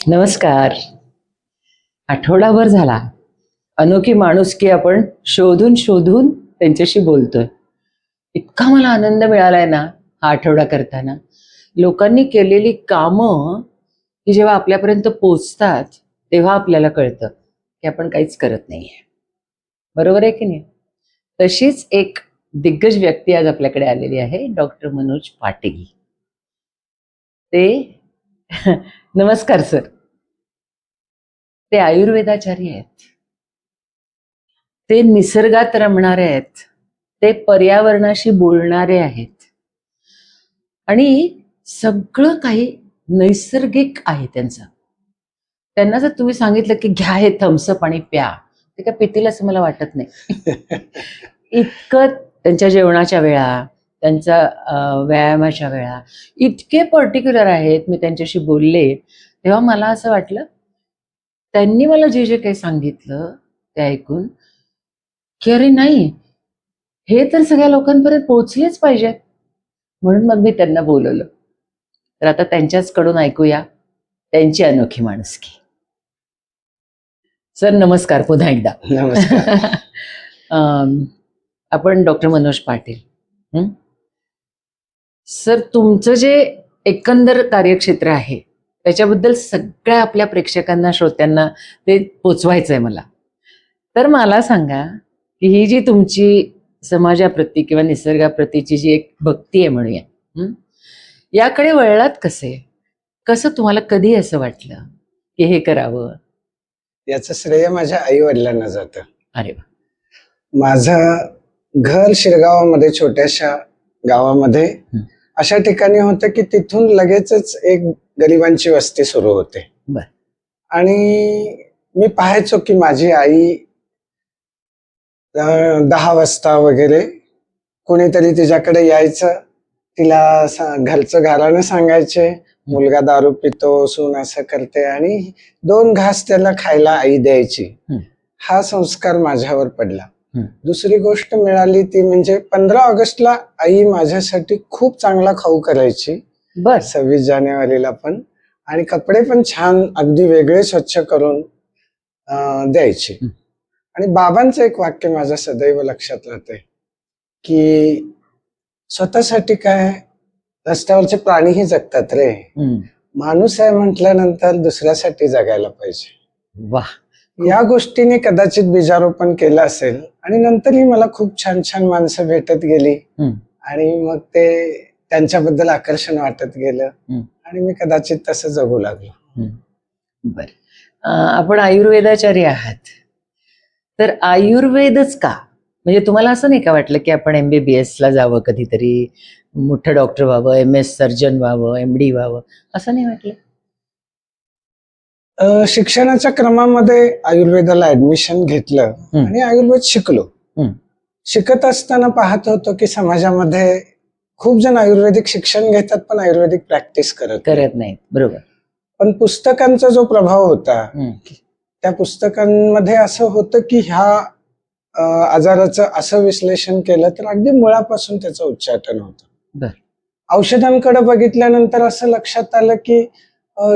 नमस्कार. आठवडाभर झाला अनोखी माणुसकी आपण शोधून शोधून त्यांच्याशी बोलतोय. इतका मला आनंद मिळालाय ना हा आठवडा करताना. लोकांनी केलेली कामं ही जेव्हा आपल्यापर्यंत पोचतात तेव्हा आपल्याला कळतं की आपण काहीच करत नाहीये. बरोबर आहे की नाही? तशीच एक दिग्गज व्यक्ती आज आपल्याकडे आलेली आहे, डॉक्टर मनोज पाटील. ते नमस्कार सर. ते आयुर्वेदाचार्य आहेत. ते निसर्गात रमणारे आहेत. ते पर्यावरणाशी बोलणारे आहेत आणि सगळं काही नैसर्गिक आहे त्यांचं. त्यांना जर तुम्ही सांगितलं की घ्या हे थम्सअप आणि प्या, ते काय पितील असं मला वाटत नाही. इतकं त्यांच्या जेवणाच्या वेळा, त्यांच्या व्यायामाच्या वेळा इतके पर्टिक्युलर आहेत. मी त्यांच्याशी बोलले तेव्हा मला असं वाटलं, त्यांनी मला जे जे काही सांगितलं ते ऐकून, की अरे नाही, हे तर सगळ्या लोकांपर्यंत पोहोचलेच पाहिजे. म्हणून मग मी त्यांना बोलवलं. तर आता त्यांच्याच कडून ऐकूया त्यांची अनोखी माणुसकी. सर नमस्कार पुन्हा एकदा. नमस्कार. आपण डॉक्टर मनोज पाटील. सर तुमचं जे एकंदर कार्यक्षेत्र आहे त्याच्याबद्दल सगळ्या आपल्या प्रेक्षकांना श्रोत्यांना ते पोचवायचंय मला. तर मला सांगा की ही जी तुमची समाजाप्रती किंवा निसर्गाप्रतीची जी एक भक्ती आहे म्हणूया, याकडे वळलात कसे? कसं तुम्हाला कधी असं वाटलं की हे करावं? याचं श्रेय माझ्या आई वडिलांना जातं. अरे वा. माझं घर शिरगावामध्ये, छोट्याशा गावामध्ये अशा ठिकाणी होतं की तिथून लगेचच एक गरिबांची वस्ती सुरू होते. बर. आणि मी पाहायचो की माझी आई 10 वाजता वगैरे कोणीतरी तिच्याकडे यायचं, तिला घरचं घरानं सांगायचे, मुलगा दारू पितो, सून असं करते, आणि 2 घास त्याला खायला आई द्यायची. हा संस्कार माझ्यावर पडला. दुसरी गोष्ट मिळाली ती म्हणजे 15 ऑगस्टला आई माझ्यासाठी खूप चांगला खाऊ करायची. बर. 26 जानेवारीला पण, आणि कपडे पण छान अगदी वेगळे स्वच्छ करून द्यायची. आणि बाबांचं एक वाक्य माझ्या सदैव लक्षात राहते की स्वतःसाठी काय, रस्त्यावरचे प्राणीही जगतात रे, माणूस आहे म्हटल्यानंतर दुसऱ्यासाठी जगायला पाहिजे. वाह. या गोष्टीने कदाचित बीजारोपण केलं असेल, आणि नंतरही मला खूप छान छान माणसं भेटत गेली आणि मग ते त्यांच्याबद्दल आकर्षण वाटत गेलं आणि मी कदाचित तसं जगू लागलो. बर. आपण आयुर्वेदाचार्य आहात, तर आयुर्वेदच का? म्हणजे तुम्हाला असं नाही का वाटलं की आपण MBBS ला जावं, कधीतरी मोठं डॉक्टर व्हावं, MS सर्जन व्हावं, MD व्हावं, असं नाही वाटलं? शिक्षणाच्या क्रमामध्ये आयुर्वेदाला ऍडमिशन घेतलं आणि आयुर्वेद शिकलो. शिकत असताना पाहत होतो की समाजामध्ये खूप जण आयुर्वेदिक शिक्षण घेतात पण आयुर्वेदिक प्रॅक्टिस करत नाहीत. बरोबर. पण पुस्तकांचा जो प्रभाव होता, त्या पुस्तकांमध्ये असं होतं की ह्या आजाराचं असं विश्लेषण केलं तर अगदी मुळापासून त्याचं उच्चाटन होतं. औषधांकडे बघितल्यानंतर असं लक्षात आलं की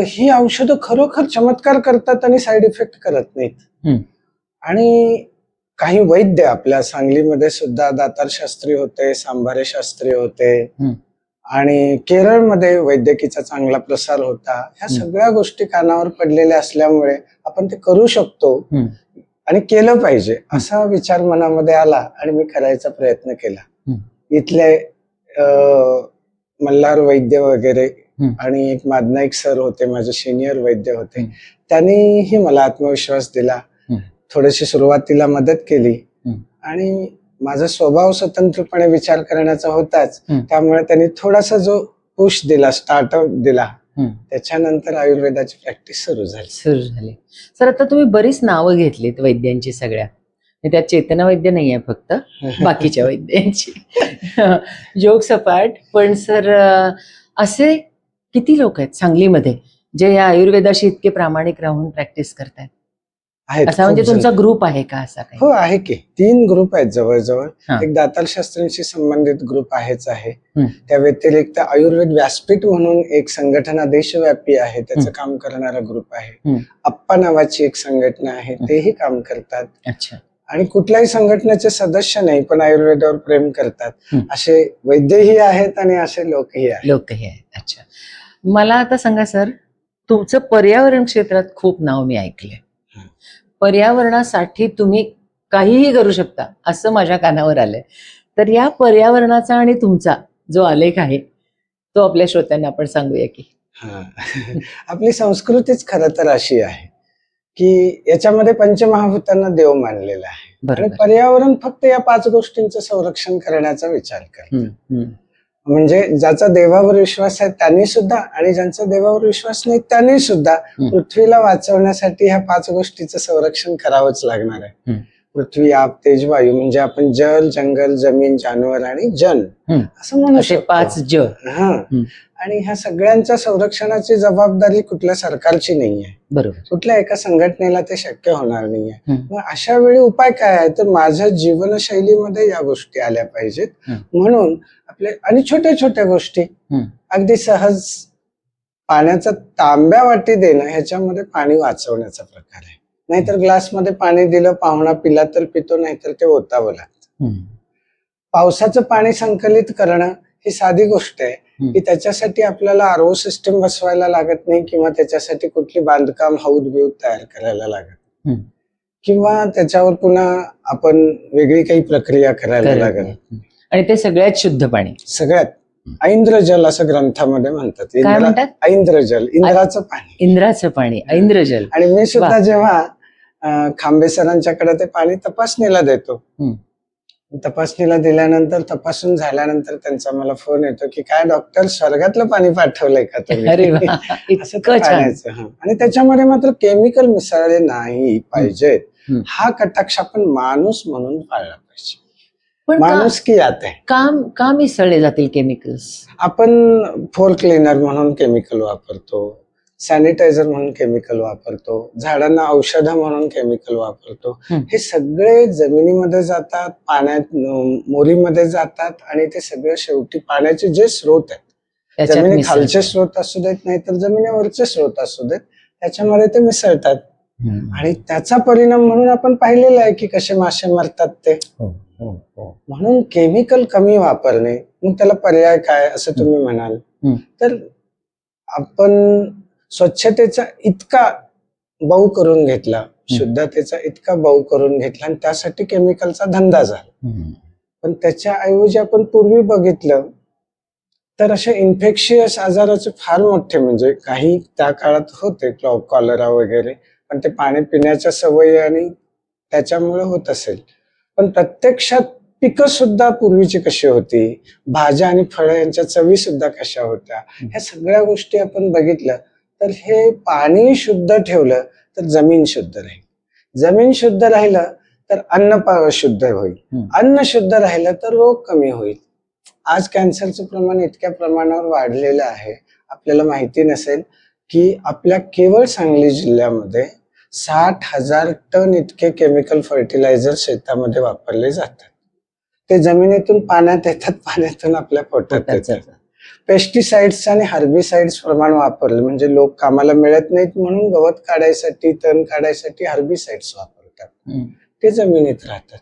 ही औषधं खरोखर चमत्कार करतात आणि साईड इफेक्ट करत नाहीत. आणि काही वैद्य, आपल्या सांगलीमध्ये सुद्धा दातार शास्त्री होते, सांभारे शास्त्री होते, आणि केरळमध्ये वैद्यकीचा चांगला प्रसार होता. ह्या सगळ्या गोष्टी कानावर पडलेल्या असल्यामुळे आपण ते करू शकतो आणि केलं पाहिजे असा विचार मनामध्ये आला आणि मी करायचा प्रयत्न केला. इथले मल्हार वैद्य वगैरे आणि एक मादनाईक सर होते, माझे सिनियर वैद्य होते, त्यांनीही मला आत्मविश्वास दिला, थोडीशी सुरुवातीला मदत केली, आणि माझा स्वभाव स्वतंत्रपणे विचार करण्याचा होताच, त्यामुळे त्यांनी थोडासा जो पुश दिला, स्टार्टअप दिला, त्याच्यानंतर आयुर्वेदाची प्रॅक्टिस सुरू झाली. सर आता तुम्ही बरीच नावं घेतलीत वैद्यांची, सगळ्या त्यात चेतना वैद्य नाही आहे, फक्त बाकीच्या वैद्यांची. जोक सपाट. पण सर असे किती लोक आहेत सांगलीमध्ये जे या आयुर्वेदाशी इतके प्रामाणिक राहून प्रॅक्टिस करतात? आहेत असा म्हणजे खूप तुमचा जण. ग्रुप आहे का असा काही? हो आहे की 3 ग्रुप आहेत जवळजवळ. हा. एक दातारशास्त्रांशी संबंधित ग्रुप आहेच आहे. हम्म. त्या व्यतिरिक्त आयुर्वेद व्यासपीठ म्हणून एक संघटना देशव्यापी आहे, त्याचं काम करणारा ग्रुप आहे. हम्म. अप्पा नावाची एक संघटना आहे, तेही काम करतात. अच्छा. आणि कुठल्याही संघटनेचे सदस्य नाही पण आयुर्वेदावर प्रेम करतात. हम्म. असे वैद्यही आहेत आणि असे लोकही आहेत. लोकही आहेत. अच्छा, मला आता सांगा सर, तुमचं पर्यावरण क्षेत्रात खूप नाव मी ऐकलंय. हं. पर्यावरणासाठी तुम्ही काहीही करू शकता असं माझ्या कानावर आलंय. तर या पर्यावरणाचा आणि तुमचा जो आलेख आहे तो आपल्या श्रोत्यांना आपण सांगूया की. हा. आपली संस्कृतीच खरं तर अशी आहे की याच्यामध्ये पंचमहाभूतांना देव मानलेला आहे आणि बरोबर. पर्यावरण फक्त या 5 गोष्टींचं संरक्षण करण्याचा विचार करतं. हम्म, हम्म. म्हणजे ज्याचा देवावर विश्वास आहे त्यांनी सुद्धा आणि ज्यांचा देवावर विश्वास नाही त्यांनी सुद्धा पृथ्वीला वाचवण्यासाठी ह्या 5 गोष्टीचं संरक्षण करावंच लागणार आहे. हम्म. पृथ्वी, आप, तेज, वायू म्हणजे आपण जल, जंगल, जमीन, जानवर आणि जन असं म्हणू असे शकतो. 5 ज. हा. आणि ह्या सगळ्यांच्या संरक्षणाची जबाबदारी कुठल्या सरकारची नाहीये, बरोबर. कुठल्या एका संघटनेला ते शक्य होणार नाहीये. हम्म. मग अशा वेळी उपाय काय आहे तर माझ्या जीवनशैलीमध्ये या गोष्टी आल्या पाहिजेत. म्हणून आपले आणि छोट्या छोट्या गोष्टी अगदी सहज पाण्याचा तांब्या वाटी देणं ह्याच्यामध्ये पाणी वाचवण्याचा प्रकार आहे. नाहीतर ग्लासमध्ये पाणी दिलं, पाहुणा पिला तर पितो, नाहीतर ते ओतावं लागतं. पावसाचं पाणी संकलित करणं ही साधी गोष्ट आहे की त्याच्यासाठी आपल्याला आरओ सिस्टम बसवायला लागत नाही किंवा त्याच्यासाठी कुठली बांधकाम हौद बिऊद तयार करायला लागत नाही किंवा त्याच्यावर पुन्हा आपण वेगळी काही प्रक्रिया करायला लागत नाही. आणि ते सगळ्यात शुद्ध पाणी. सगळ्यात ऐंद्रजल असं ग्रंथामध्ये म्हणतात. काय म्हणतात? ऐंद्रजल, इंद्राचं पाणी. इंद्राचं पाणी, ऐंद्रजल. आणि मी सुद्धा जेव्हा खांबे सरांच्याकडे ते पाणी तपासणीला देतो, तपासणीला दिल्यानंतर तपासून झाल्यानंतर त्यांचा मला फोन येतो की काय डॉक्टर स्वर्गातलं पाणी पाठवलंय का तुम्ही? अरे वा, असं इतकं छान. पाण्याचं. आणि त्याच्यामध्ये मात्र केमिकल मिसळले नाही पाहिजेत. हा कटाक्ष आपण माणूस म्हणून पाळला पाहिजे. पण माणूस की यात आहे. का मिसळले जातील केमिकल्स? आपण फ्लोर क्लीनर म्हणून केमिकल वापरतो, सॅनिटायझर म्हणून केमिकल वापरतो, झाडांना औषधं म्हणून केमिकल वापरतो. हे सगळे जमिनीमध्ये जातात, पाण्यात मोरीमध्ये जातात आणि ते सगळे शेवटी पाण्याचे जे स्रोत आहेत, जमिनी खालचे स्रोत असू देत नाही तर जमिनीवरचे स्रोत असू देत, त्याच्यामध्ये ते मिसळतात. आणि त्याचा परिणाम म्हणून आपण पाहिलेला आहे की कसे मासे मरतात ते. म्हणून केमिकल कमी वापरणे. मग त्याला पर्याय काय असं तुम्ही म्हणाल तर आपण स्वच्छतेचा इतका बाऊ करून घेतला, शुद्धतेचा इतका बाऊ करून घेतला आणि त्यासाठी केमिकलचा धंदा झाला. पण त्याच्या ऐवजी आपण पूर्वी बघितलं तर असे इन्फेक्शियस आजाराचे फार मोठे म्हणजे काही त्या काळात होते, कॉलरा वगैरे, पण ते पाणी पिण्याच्या सवयी आणि त्याच्यामुळे होत असेल. पण प्रत्यक्षात पिकं सुद्धा पूर्वीची कशी होती, भाज्या आणि फळं यांच्या चवी सुद्धा कशा होत्या, ह्या सगळ्या गोष्टी आपण बघितलं तर हे पाणी शुद्ध ठेवलं तर जमीन शुद्ध राहील, जमीन शुद्ध राहिलं तर अन्न शुद्ध होईल, अन्न शुद्ध राहिलं तर रोग कमी होईल. आज कॅन्सरचं प्रमाण इतक्या प्रमाणावर वाढलेलं आहे, आपल्याला माहिती नसेल की आपल्या केवळ सांगली जिल्ह्यामध्ये 60,000 टन इतके केमिकल फर्टिलायझर शेतामध्ये वापरले जातात. ते जमिनीतून पाण्यात येतात, पाण्यातून आपल्या पोटात येतात. पेस्टिसाइड्स आणि हर्बिसाइड्स प्रमाण वापरले म्हणजे लोक कामाला मिळत नाहीत म्हणून गवत काढायसाठी, तण काढायसाठी हर्बिसाइड्स वापरतात, ते जमिनीत राहतात.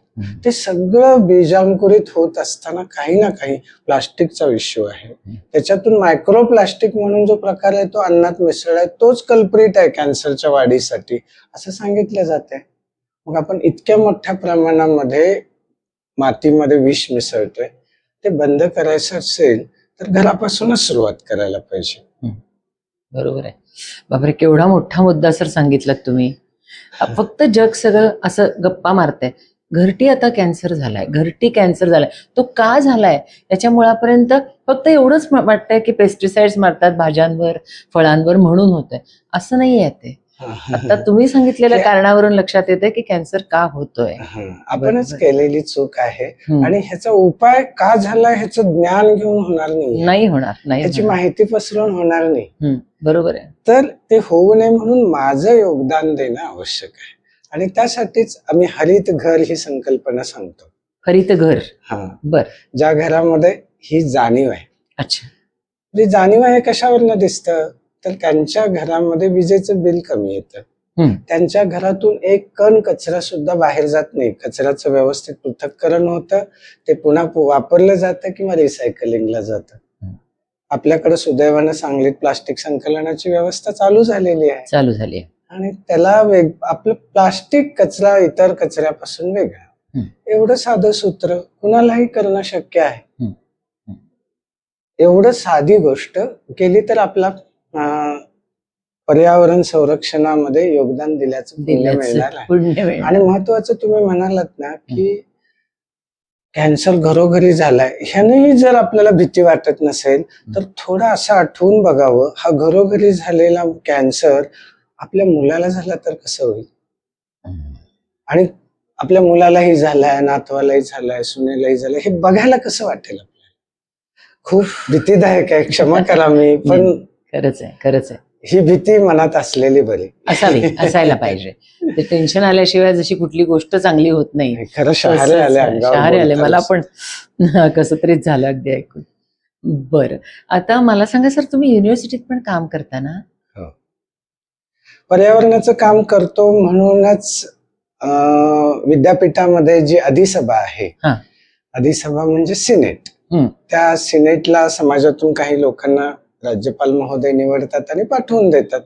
ते सगळं बीजांकुरित होत असताना काही ना काही प्लास्टिकचा इश्यू आहे. त्याच्यातून मायक्रोप्लास्टिक म्हणून जो प्रकार आहे तो अन्नात मिसळलाय, तोच कल्प्रिट आहे कॅन्सरच्या वाढीसाठी असं सांगितलं जाते. मग आपण इतक्या मोठ्या प्रमाणामध्ये मातीमध्ये विष मिसळतोय, ते बंद करायचं असेल तर घरापासूनच सुरुवात करायला पाहिजे. बरोबर आहे. बापरे, केवढा मोठा मुद्दा सर सांगितलात तुम्ही. फक्त जग सगळं असं गप्पा मारतंय, घरटी आता कॅन्सर झालाय, घरटी कॅन्सर झालाय, तो का झालाय याच्या मुळापर्यंत फक्त एवढंच वाटतंय की पेस्टिसाइड्स मारतात भाज्यांवर फळांवर म्हणून होतंय, असं नाहीये. ते आता तुम्ही सांगितलेल्या कारणावरून लक्षात येते की कॅन्सर का होतोय. आपणच केलेली चूक आहे आणि ह्याचा उपाय का झालाय ह्याचं ज्ञान घेऊन होणार नाही होणार, ह्याची माहिती पसरवून होणार नाही. बरोबर आहे. तर ते होऊ नये म्हणून माझं योगदान देणं आवश्यक आहे आणि त्यासाठीच आम्ही हरित घर ही संकल्पना सांगतो. हरित घर. हा, बर. ज्या घरामध्ये ही जाणीव आहे. अच्छा. म्हणजे जाणीव आहे कशावरनं दिसतं, तर त्यांच्या घरामध्ये विजेचं बिल कमी येतं. त्यांच्या घरातून एक कण कचरा सुद्धा बाहेर जात नाही. कचऱ्याचं व्यवस्थित पृथक्करण होतं, ते पुन्हा वापरलं जातं किंवा रिसायकलिंगला जातं. आपल्याकडे सुदैवानं सांगलीत प्लास्टिक संकलनाची व्यवस्था चालू झालेली आहे. आणि त्याला आपलं प्लास्टिक कचरा इतर कचऱ्यापासून वेगळा, एवढं साधं सूत्र कुणालाही करणं शक्य आहे. एवढं साधी गोष्ट केली तर आपला पर्यावरण संरक्षणामध्ये योगदान दिल्याचं पुण्य मिळणार आहे. आणि महत्वाचं तुम्ही म्हणालात ना की कॅन्सर घरोघरी झालाय, ह्यानेही जर आपल्याला भीती वाटत नसेल तर थोडं असं आठवून बघावं, हा घरोघरी झालेला कॅन्सर आपल्या मुलाला झाला तर कसं होईल, आणि आपल्या मुलालाही झालाय, नातवालाही झालाय, सुनेलाही झालाय, हे बघायला कसं वाटेल आपल्याला. खूप भीतीदायक आहे, क्षमा करा मी, पण खरंच आहे. ही भीती मनात असलेली बरी असायला पाहिजे. ते टेन्शन आल्याशिवाय जशी कुठली गोष्ट चांगली होत नाही. खरं शहारे आले मला पण कसं तरीच झालं अगदी ऐकून. बरं, आता मला सांगा सर, तुम्ही युनिव्हर्सिटीत पण काम करता ना? पर्यावरणाचं काम करतो म्हणूनच विद्यापीठामध्ये जी अधिसभा आहे, अधिसभा म्हणजे सिनेट, त्या सिनेटला समाजातून काही लोकांना राज्यपाल महोदय निवडतात आणि पाठवून देतात.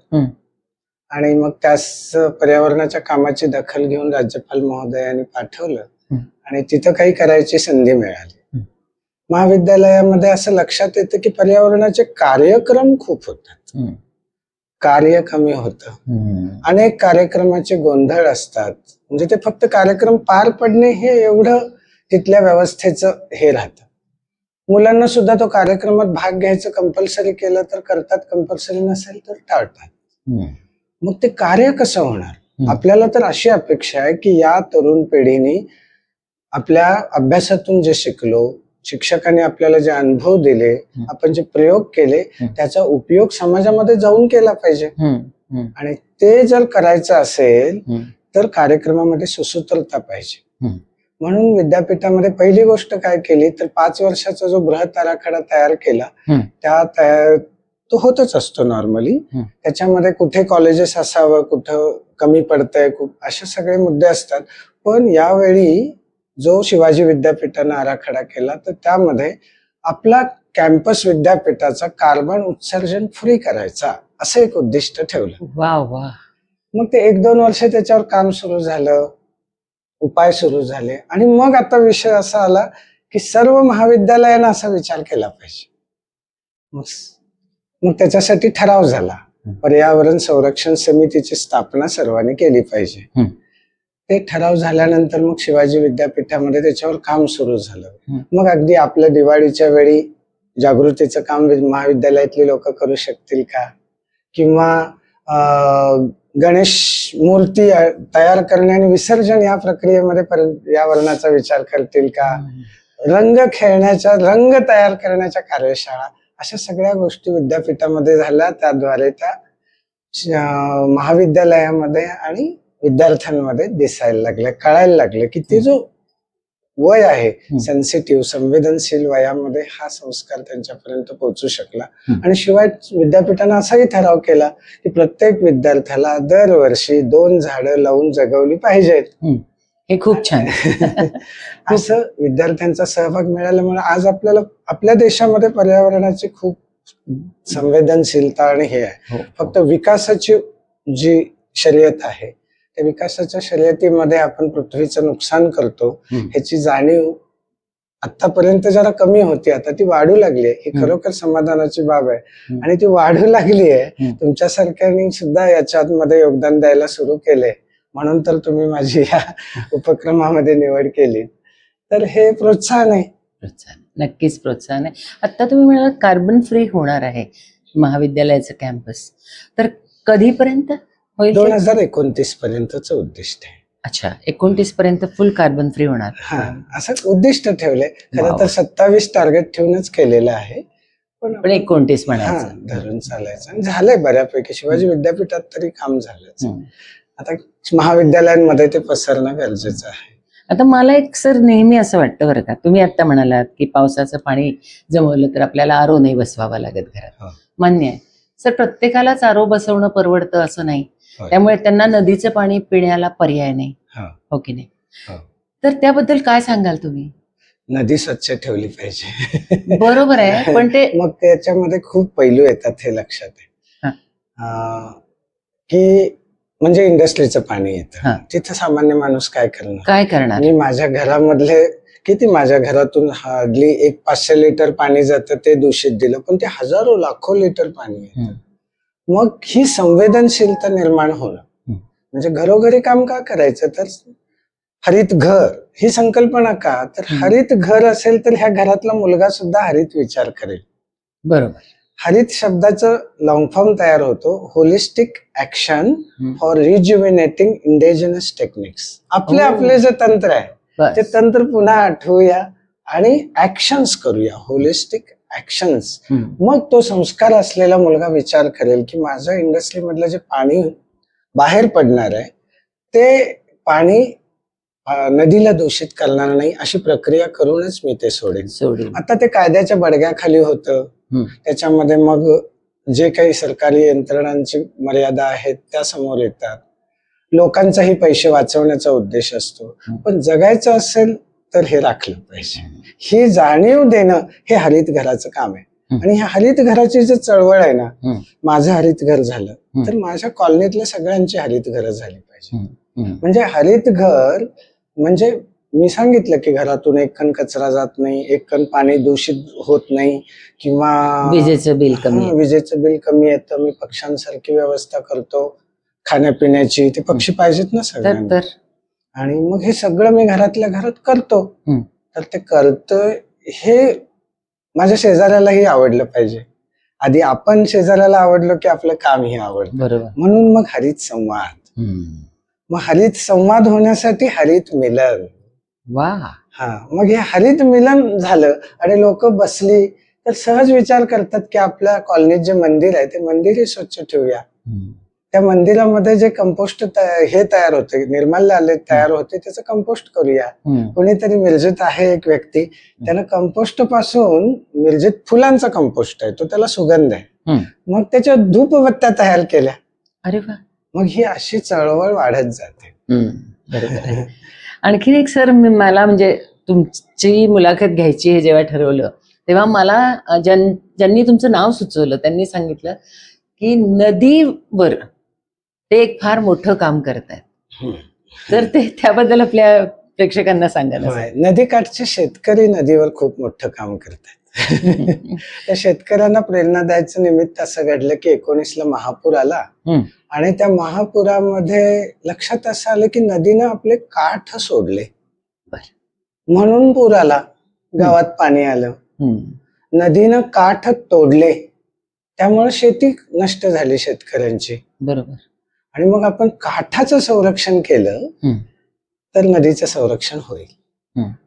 आणि मग त्यास पर्यावरणाच्या कामाची दखल घेऊन राज्यपाल महोदयांनी पाठवलं आणि तिथं काही करायची संधी मिळाली. महाविद्यालयामध्ये असं लक्षात येतं की पर्यावरणाचे कार्यक्रम खूप होतात, कार्य कमी होतं. अनेक कार्यक्रमाचे गोंधळ असतात, म्हणजे ते फक्त कार्यक्रम पार पडणे हे एवढं तिथल्या व्यवस्थेचं हे राहतं. मुलांना सुद्धा तो कार्यक्रमात भाग घ्यायचं कंपल्सरी केलं तर करतात, कंपल्सरी नसेल तर टाळतात. मग ते कार्य कसं होणार? आपल्याला तर अशी अपेक्षा आहे की या तरुण पिढीने आपल्या अभ्यासातून जे शिकलो, शिक्षकांनी आपल्याला जे अनुभव दिले, आपण जे प्रयोग केले, त्याचा उपयोग समाजामध्ये जाऊन केला पाहिजे. आणि ते जर करायचं असेल तर कार्यक्रमामध्ये सुसूत्रता पाहिजे. म्हणून विद्यापीठामध्ये पहिली गोष्ट काय केली तर 5 वर्षाचा जो बृहत आराखडा तयार केला, तो होतच असतो नॉर्मली. त्याच्यामध्ये कुठे कॉलेजेस असावं, कुठं कमी पडतंय, असे सगळे मुद्दे असतात. पण यावेळी जो शिवाजी विद्यापीठानं आराखडा केला तर त्यामध्ये आपला कॅम्पस विद्यापीठाचा कार्बन उत्सर्जन फ्री करायचा असं एक उद्दिष्ट ठेवलं. वा. मग ते 1-2 वर्ष त्याच्यावर काम सुरू झालं, उपाय सुरू झाले, आणि मग आता विषय असा आला की सर्व महाविद्यालयानं असा विचार केला पाहिजे. मग त्याच्यासाठी ठराव झाला, पर्यावरण संरक्षण समितीची स्थापना सर्वांनी केली पाहिजे. ते ठराव झाल्यानंतर मग शिवाजी विद्यापीठामध्ये त्याच्यावर काम सुरू झालं. मग अगदी आपल्या दिवाळीच्या वेळी जागृतीचं काम महाविद्यालयातली लोक करू शकतील का, किंवा गणेश मूर्ती तयार करणे आणि विसर्जन या प्रक्रियेमध्ये पर्यावरणाचा विचार करतील का, रंग तयार करण्याच्या कार्यशाळा, अशा सगळ्या गोष्टी विद्यापीठामध्ये झाल्या. त्याद्वारे त्या महाविद्यालयामध्ये आणि विद्यार्थ्यांमध्ये दिसायला लागले, कळायला लागले की ते जो वय आहे सेन्सिटिव्ह, संवेदनशील वयामध्ये हा संस्कार त्यांच्यापर्यंत पोहोचू शकला. आणि शिवाय विद्यापीठानं असाही ठराव केला की प्रत्येक विद्यार्थ्याला दरवर्षी 2 झाडं लावून जगवली पाहिजेत. हे खूप छान. असं विद्यार्थ्यांचा सहभाग मिळाल्यामुळे आज आपल्याला आपल्या देशामध्ये पर्यावरणाची खूप संवेदनशीलता आणि हे आहे. फक्त विकासाची जी शर्यत आहे, त्या विकासाच्या शर्यतीमध्ये आपण पृथ्वीचं नुकसान करतो ह्याची जाणीव आतापर्यंत जरा कमी होती, आता ती वाढू लागली आहे. ही खरोखर समाधानाची बाब आहे आणि ती वाढू लागली आहे. तुमच्यासारख्यांनी सुद्धा याच्यात मध्ये योगदान द्यायला सुरू केले, म्हणून तर तुम्ही माझी या उपक्रमामध्ये निवड केली. तर हे प्रोत्साहन आहे. नक्कीच प्रोत्साहन आहे. आता तुम्ही म्हणालात कार्बन फ्री होणार आहे महाविद्यालयाचं कॅम्पस, तर कधीपर्यंत होईल? 2029 पर्यंतच उद्दिष्ट आहे. अच्छा, 29 पर्यंत फुल कार्बन फ्री होणार. असं उद्दिष्ट ठेवलंय. खरं तर 27 टार्गेट ठेवूनच केलेलं आहे, पण 29 म्हणायचं धरून चालायचं. झालंय बऱ्यापैकी. शिवाजी विद्यापीठात तरी काम झालंच. आता महाविद्यालयांमध्ये ते पसरणं गरजेचं आहे. आता मला एक सर नेहमी असं वाटतं बरं का, तुम्ही आता म्हणालात की पावसाचं पाणी जमवलं तर आपल्याला आरो नाही बसवावा लागत घरात. हो. मान्य आहे सर, प्रत्येकालाच आरो बसवणं परवडतं असं नाही. होय. त्यामुळे त्यांना नदीचं पाणी पिण्याला पर्याय नाही, हो. हो की नाही? हो. तर त्याबद्दल काय सांगाल तुम्ही? नदी स्वच्छ ठेवली पाहिजे. बरोबर आहे, पण ते मग त्याच्यामध्ये खूप पैलू येतात हे लक्षात आहे. की म्हणजे इंडस्ट्रीचं पाणी येतं, तिथं सामान्य माणूस काय करणार? मी माझ्या घरामधले माझ्या घरातून हार्डली 500 लिटर पाणी जातं, ते दूषित दिलं, पण ते हजारो लाखो लिटर पाणी येतं. मग ही संवेदनशीलता निर्माण होणं म्हणजे घरोघरी काम का करायचं? तर हरित घर ही संकल्पना का? तर हरित घर असेल तर ह्या घरातला मुलगा सुद्धा हरित विचार करेल. बरोबर. हरित शब्दाचं लॉंग फॉर्म तयार होतो, holistic action for rejuvenating indigenous techniques. आपले जे तंत्र आहे ते तंत्र पुन्हा आठवूया आणि ऍक्शन्स करूया, होलिस्टिक ऍक्शन्स. मग तो संस्कार असलेला मुलगा विचार करेल की माझं इंडस्ट्री मधलं जे पाणी बाहेर पडणार आहे ते पाणी नदीला दूषित करणार नाही, अशी प्रक्रिया करूनच मी ते सोडेन. आता ते कायद्याच्या बडग्याखाली होतं, त्याच्यामध्ये मग जे काही सरकारी यंत्रणांची मर्यादा आहेत त्या समोर येतात. लोकांचाही पैसे वाचवण्याचा उद्देश असतो, पण जगायचं असेल तर हे राखलं पाहिजे. ही जाणीव देणं हे हरित घराचं काम आहे. आणि ह्या हरित घराची जी चळवळ आहे ना, माझं हरित घर झालं तर माझ्या कॉलनीतल्या सगळ्यांची हरित घरं झाली पाहिजे. म्हणजे हरित घर म्हणजे मी सांगितलं की घरातून एक कण कचरा जात नाही, एक कण पाणी दूषित होत नाही, किंवा विजेचं बिल कमी येतं. मी पक्ष्यांसारखी व्यवस्था करतो खाण्यापिण्याची, ते पक्षी पाहिजेत ना सगळ्यांना. आणि मग हे सगळं मी घरातल्या घरात करतो. तर ते करतोय हे माझ्या शेजाऱ्यालाही आवडलं पाहिजे. आधी आपण शेजाऱ्याला आवडलो की आपलं कामही आवडतं. बरोबर. म्हणून मग हरित संवाद. मग हरित संवाद होण्यासाठी हरित मिलन. मग हे हरित मिलन झालं आणि लोक बसली तर सहज विचार करतात की आपल्या कॉलनीत जे मंदिर आहे ते मंदिरही स्वच्छ ठेवूया. त्या मंदिरामध्ये जे कंपोस्ट हे तयार होते, निर्माल्य आले तयार होते, त्याचं कंपोस्ट करूया. कोणीतरी मिरजेत आहे एक व्यक्ती, त्यानं कंपोस्ट पासून, मिरजेत फुलांचा कंपोस्ट आहे तो, त्याला सुगंध आहे, मग त्याच्या धूपबत्त्या तयार केल्या. अरे वा. मग ही अशी चळवळ वाढत जाते. बरोबर. आणखीन एक सर, मला म्हणजे तुमची मुलाखत घ्यायची हे जेव्हा ठरवलं तेव्हा मला ज्यांनी तुमचं नाव सुचवलं त्यांनी सांगितलं की नदीवर ते एक फार मोठं काम करतायत. तर ते त्याबद्दल आपल्या प्रेक्षकांना सांगायला. नदीकाठचे शेतकरी नदीवर खूप मोठं काम करतात. त्या शेतकऱ्यांना प्रेरणा द्यायचं निमित्त असं घडलं की 19ला महापूर आला आणि त्या महापुरामध्ये लक्षात असं आलं की नदीनं आपले काठ सोडले म्हणून पूर आला, गावात पाणी आलं. नदीनं काठ तोडले त्यामुळे शेती नष्ट झाली शेतकऱ्यांची. बरोबर. आणि मग आपण काठाचं संरक्षण केलं तर नदीचं संरक्षण होईल.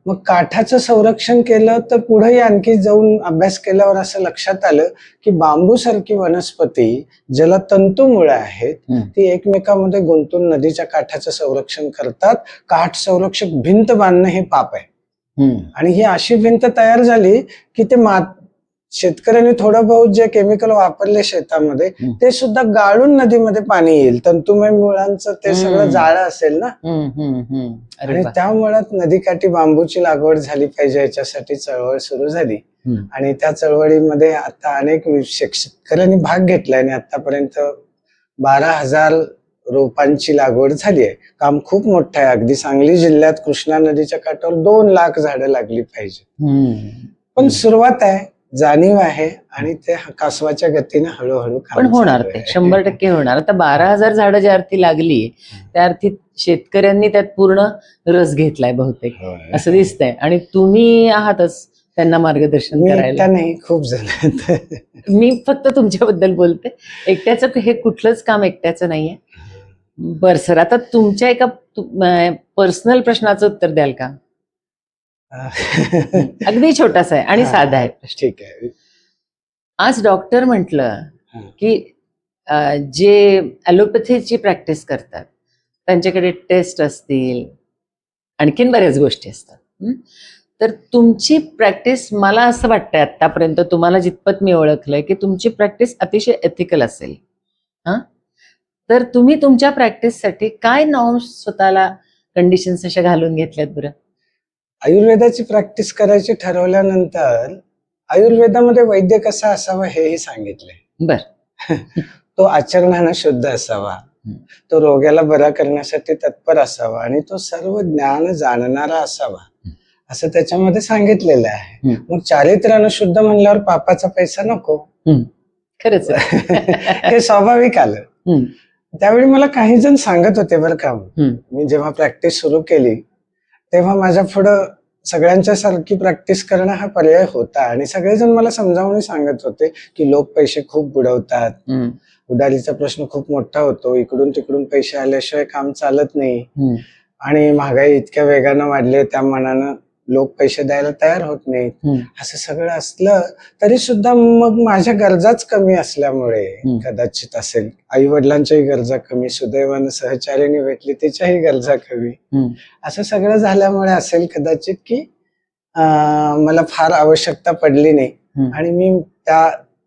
मग काठाचं संरक्षण केलं तर पुढेही आणखी जाऊन अभ्यास केल्यावर असं लक्षात आलं की बांबू सारखी वनस्पती ज्याला तंतुमुळे आहेत ती एकमेकांमध्ये गुंतून नदीच्या काठाचं संरक्षण करतात. काठ संरक्षक भिंत बांधणं हे पाप आहे. आणि ही अशी भिंत तयार झाली की ते शेतकऱ्यांनी थोडं बहुत जे केमिकल वापरले शेतामध्ये ते सुद्धा गाळून नदीमध्ये पाणी येईल. तंतुमय मुळांचं ते सगळं जाळं असेल ना. आणि त्यामुळे नदीकाठी बांबूची लागवड झाली पाहिजे याच्यासाठी चळवळ सुरू झाली. आणि त्या चळवळीमध्ये आता अनेक शेतकऱ्यांनी भाग घेतलाय आणि आतापर्यंत 12,000 रोपांची लागवड झाली आहे. काम खूप मोठं आहे. अगदी सांगली जिल्ह्यात कृष्णा नदीच्या काठावर 2 लाख झाडं लागली पाहिजे. पण सुरुवात आहे, जाणीव आहे आणि ते कासवाच्या गतीने हळूहळू पण होणार, ते 100% होणार. आता 12,000 झाडं ज्या अर्थी लागली त्या अर्थी शेतकऱ्यांनी त्यात पूर्ण रस घेतलाय बहुतेक असं दिसतंय. आणि तुम्ही आहातच त्यांना मार्गदर्शन करायला. नाही, खूप जण. मी फक्त तुमच्याबद्दल बोलते. एकट्याचं हे कुठलंच काम एकट्याचं नाहीये. बर सर, आता तुमच्या एका पर्सनल प्रश्नाचं उत्तर द्याल का? अगदी छोटासा आहे आणि साधा आहे. ठीक आहे. आज डॉक्टर म्हटलं की जे ॲलोपॅथीची प्रॅक्टिस करतात त्यांच्याकडे टेस्ट असतील, आणखीन बऱ्याच गोष्टी असतात. तर तुमची प्रॅक्टिस, मला असं वाटतंय आतापर्यंत तुम्हाला जितपत मी ओळखलंय की तुमची प्रॅक्टिस अतिशय एथिकल असेल. हा, तर तुम्ही तुमच्या प्रॅक्टिससाठी काय नॉर्म्स स्वतःला कंडिशन्स अशा घालून घेतल्यात बरं? आयुर्वेदाची प्रॅक्टिस करायची ठरवल्यानंतर आयुर्वेदामध्ये वैद्य कसा असावा हेही सांगितलंय. बर. तो आचरणानं शुद्ध असावा, तो रोग्याला बरा करण्यासाठी तत्पर असावा आणि तो सर्व ज्ञान जाणणारा असावा, असं त्याच्यामध्ये सांगितलेलं आहे. मग चारित्र्यानं शुद्ध म्हणल्यावर पापाचा पैसा नको. खरंच हे स्वाभाविक आलं. त्यावेळी मला काही जण सांगत होते बरं का, मी जेव्हा प्रॅक्टिस सुरू केली तेव्हा माझ्या पुढं सगळ्यांच्या सारखी प्रॅक्टिस करणं हा पर्याय होता आणि सगळेजण मला समजावून सांगत होते की लोक पैसे खूप बुडवतात, उधारीचा प्रश्न खूप मोठा होतो, इकडून तिकडून पैसे आल्याशिवाय काम चालत नाही आणि महागाई इतक्या वेगानं वाढली त्या मनानं लोक पैसे द्यायला तयार होत नाहीत. असं सगळं असलं तरी सुद्धा मग माझ्या गरजाच कमी असल्यामुळे कदाचित असेल, आई वडिलांच्याही गरजा कमी, सुदैवानं सहचार्याने भेटली त्याच्याही गरजा कमी, असं सगळं झाल्यामुळे असेल कदाचित की मला फार आवश्यकता पडली नाही आणि मी त्या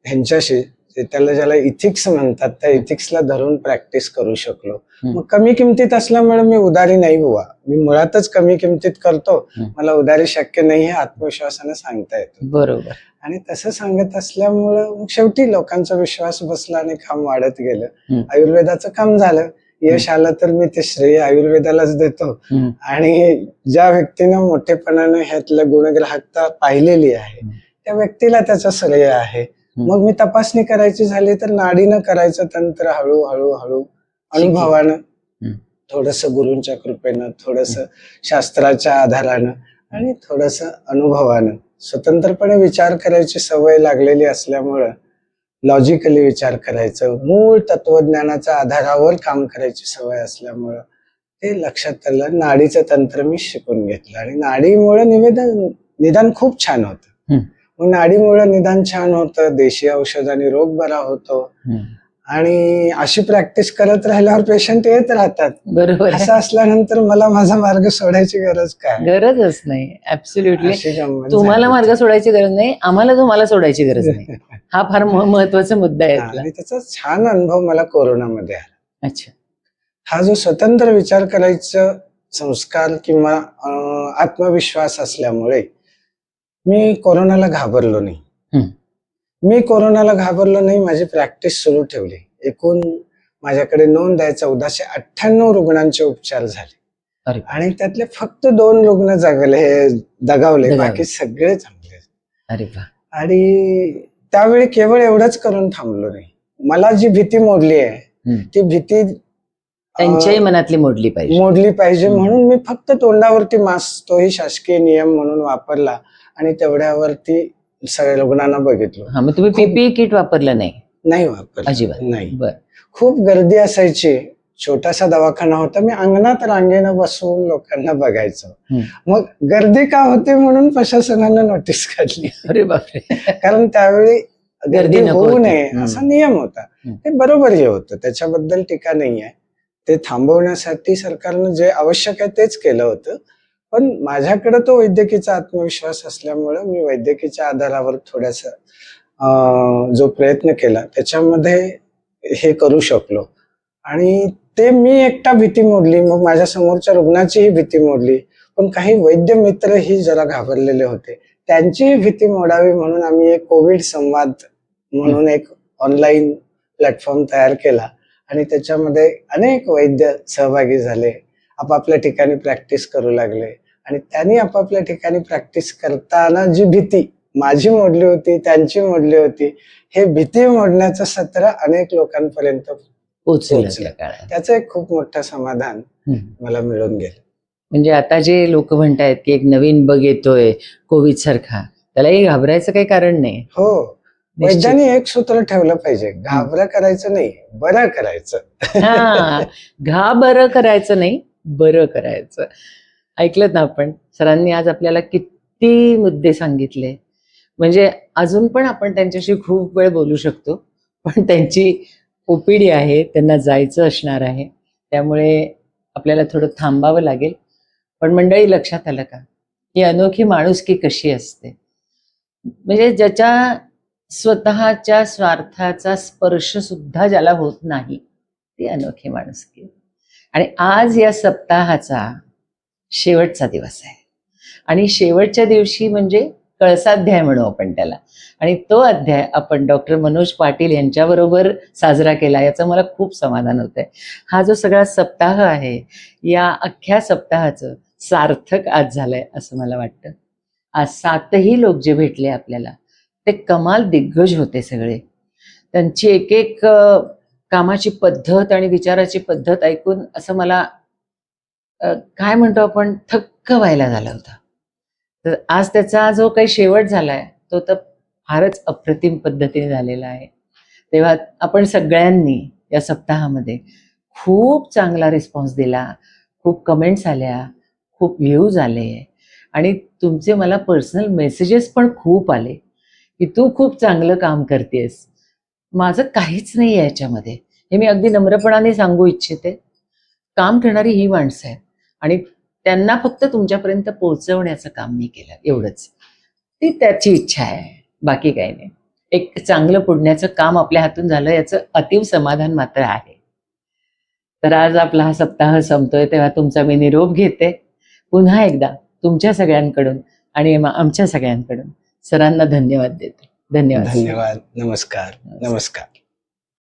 ह्यांच्याशी, त्याला ज्याला इथिक्स म्हणतात, त्या इथिक्सला धरून प्रॅक्टिस करू शकलो. मग कमी किमतीत असल्यामुळे मी उदारी नाही हुआ, मी मुळातच कमी किमतीत करतो, मला उदारी शक्य नाही हे आत्मविश्वासाने सांगता येतं. बरोबर. आणि तसं सांगत असल्यामुळं शेवटी लोकांचा विश्वास बसला आणि काम वाढत गेलं. आयुर्वेदाचं काम झालं, यश आलं तर मी ते श्रेय आयुर्वेदालाच देतो आणि ज्या व्यक्तीनं मोठेपणानं ह्यातलं गुणग्राहकता पाहिलेली आहे त्या व्यक्तीला त्याचं श्रेय आहे. मग मी तपासणी करायची झाली तर नाडीनं करायचं तंत्र, हळूहळू हळू अनुभवानं, थोडस गुरूंच्या कृपेनं, थोडस शास्त्राच्या आधारानं आणि थोडस अनुभवानं, स्वतंत्रपणे विचार करायची सवय लागलेली असल्यामुळं, लॉजिकली विचार करायचं, मूळ तत्वज्ञानाच्या आधारावर काम करायची सवय असल्यामुळं ते लक्षात आलं. नाडीचं तंत्र मी शिकून घेतलं आणि नाडीमुळे निदान खूप छान होतं. मग नाडीमुळे निदान छान होतं, देशी औषधाने रोग बरा होतो आणि अशी प्रॅक्टिस करत राहिल्यावर पेशंट येत राहतात. बरोबर. असं असल्यानंतर मला माझा मार्ग सोडायची गरज काय? गरजच नाही. ऍब्सोल्युटली. अशी गंमत तुम्हाला झाली. मार्ग सोडायची गरज नाही, आम्हाला तुम्हाला सोडायची गरज नाही. हा फार महत्वाचा मुद्दा आहे आणि त्याचा छान अनुभव मला कोरोनामध्ये आला. अच्छा. हा जो स्वतंत्र विचार करायचा संस्कार किंवा आत्मविश्वास असल्यामुळे मी कोरोनाला घाबरलो नाही. मी कोरोनाला घाबरलो नाही, माझी प्रॅक्टिस सुरू ठेवली. एकूण माझ्याकडे नोंद आहे 1498 रुग्णांचे उपचार झाले आणि त्यातले फक्त 2 रुग्ण दगावले, बाकी सगळे चांगले. अरे वा. आणि त्यावेळी केवळ एवढंच करून थांबलो नाही, मला जी भीती मोडली आहे ती भीती त्यांच्याही मनातली मोडली पाहिजे म्हणून मी फक्त तोंडावरती मास्क, तोही शासकीय नियम म्हणून वापरला आणि तेवढ्यावरती सगळ्या रुग्णांना बघितलं. मग तुम्ही पीपीई किट वापरलं नाही? नाही वापरलं, अजिबात नाही. बर. खूप गर्दी असायची, छोटासा दवाखाना होता, मी अंगणात रांगेनं बसून लोकांना बघायचो. मग गर्दी का होते म्हणून प्रशासनानं नोटीस काढली. अरे बापरे. कारण त्यावेळी गर्दी होऊ नये असा नियम होता. ते बरोबरही होतं, त्याच्याबद्दल टीका नाहीये. ते थांबवण्यासाठी सरकारनं जे आवश्यक आहे तेच केलं होतं. पण माझ्याकडे तो वैद्यकीचा आत्मविश्वास असल्यामुळे मी वैद्यकीच्या आधारावर थोडासा जो प्रयत्न केला त्याच्यामध्ये हे करू शकलो आणि ते मी एकटा भीती मोडली, मग माझ्या समोरच्या रुग्णाचीही भीती मोडली. पण काही वैद्य मित्रही जरा घाबरलेले होते, त्यांचीही भीती मोडावी म्हणून आम्ही एक कोविड संवाद म्हणून एक ऑनलाईन प्लॅटफॉर्म तयार केला आणि त्याच्यामध्ये अनेक वैद्य सहभागी झाले, आपापल्या ठिकाणी प्रॅक्टिस करू लागले आणि त्यांनी आपापल्या ठिकाणी प्रॅक्टिस करताना जी भीती माझी मोडली होती, त्यांची मोडली होती, हे भीती मोडण्याचं सत्र अनेक लोकांपर्यंत पोहोचलं. त्याचं एक खूप मोठं समाधान मला मिळून गेलं. म्हणजे आता जे लोक म्हणतायत की एक नवीन बग येतोय कोविड सारखा, त्यालाही घाबरायचं काही कारण नाही. हो, वैद्यांनी एक सूत्र ठेवलं पाहिजे, घाबरा करायचं नाही, बरं करायचं. बरं करायचं नाही, बरं करायचं. ऐकलं ना आपण, सरांनी आज आपल्याला किती मुद्दे सांगितले. म्हणजे अजून पण आपण त्यांच्याशी खूप वेळ बोलू शकतो, पण त्यांची ओपीडी आहे, त्यांना जायचं असणार आहे. त्यामुळे आपल्याला थोडं थांबावं लागेल. पण मंडळी, लक्षात आलं का, ही अनोखी माणुसकी कशी असते? म्हणजे ज्याच्या स्वतःच्या स्वार्थाचा स्पर्श सुद्धा ज्याला होत नाही, ती अनोखी माणुसकी. आणि आज या सप्ताहाचा शेवटचा दिवस आहे आणि शेवटच्या दिवशी म्हणजे कळसाध्याय म्हणू आपण त्याला, आणि तो अध्याय आपण डॉक्टर मनोज पाटील यांच्याबरोबर साजरा केला, याचं मला खूप समाधान होतंय. हा जो सगळा सप्ताह आहे, या अख्ख्या सप्ताहाचं सार्थक आज झालंय असं मला वाटतं. आज 7ही लोक जे भेटले आपल्याला, ते कमाल दिग्गज होते सगळे. त्यांची एक एक कामाची पद्धत आणि विचाराची पद्धत ऐकून असं मला काय म्हणतो आपण, थक्क व्हायला झालं होतं. तर आज त्याचा जो काही शेवट झालाय, तो तर फारच अप्रतिम पद्धतीने झालेला आहे. तेव्हा आपण सगळ्यांनी या सप्ताहामध्ये खूप चांगला रिस्पॉन्स दिला, खूप कमेंट्स आल्या, खूप व्ह्यूज आले आणि तुमचे मला पर्सनल मेसेजेस पण खूप आले की तू खूप चांगलं काम करतेस. माझं काहीच नाही आहे याच्यामध्ये, हे मी अगदी नम्रपणाने सांगू इच्छिते. काम करणारी ही माणसं आहेत आणि त्यांना फक्त तुमच्यापर्यंत पोहोचवण्याचं काम मी केलं, एवढंच. ती त्याची इच्छा आहे, बाकी काही नाही. एक चांगलं पुण्याचं काम आपल्या हातून झालं याचं अतीव समाधान मात्र आहे. तर आज आपला हा सप्ताह संपतोय, तेव्हा तुमचा मी निरोप घेते. पुन्हा एकदा तुमच्या सगळ्यांकडून आणि आमच्या सगळ्यांकडून सरांना धन्यवाद देते. धन्यवाद. धन्यवाद. नमस्कार. नमस्कार. नमस्कार.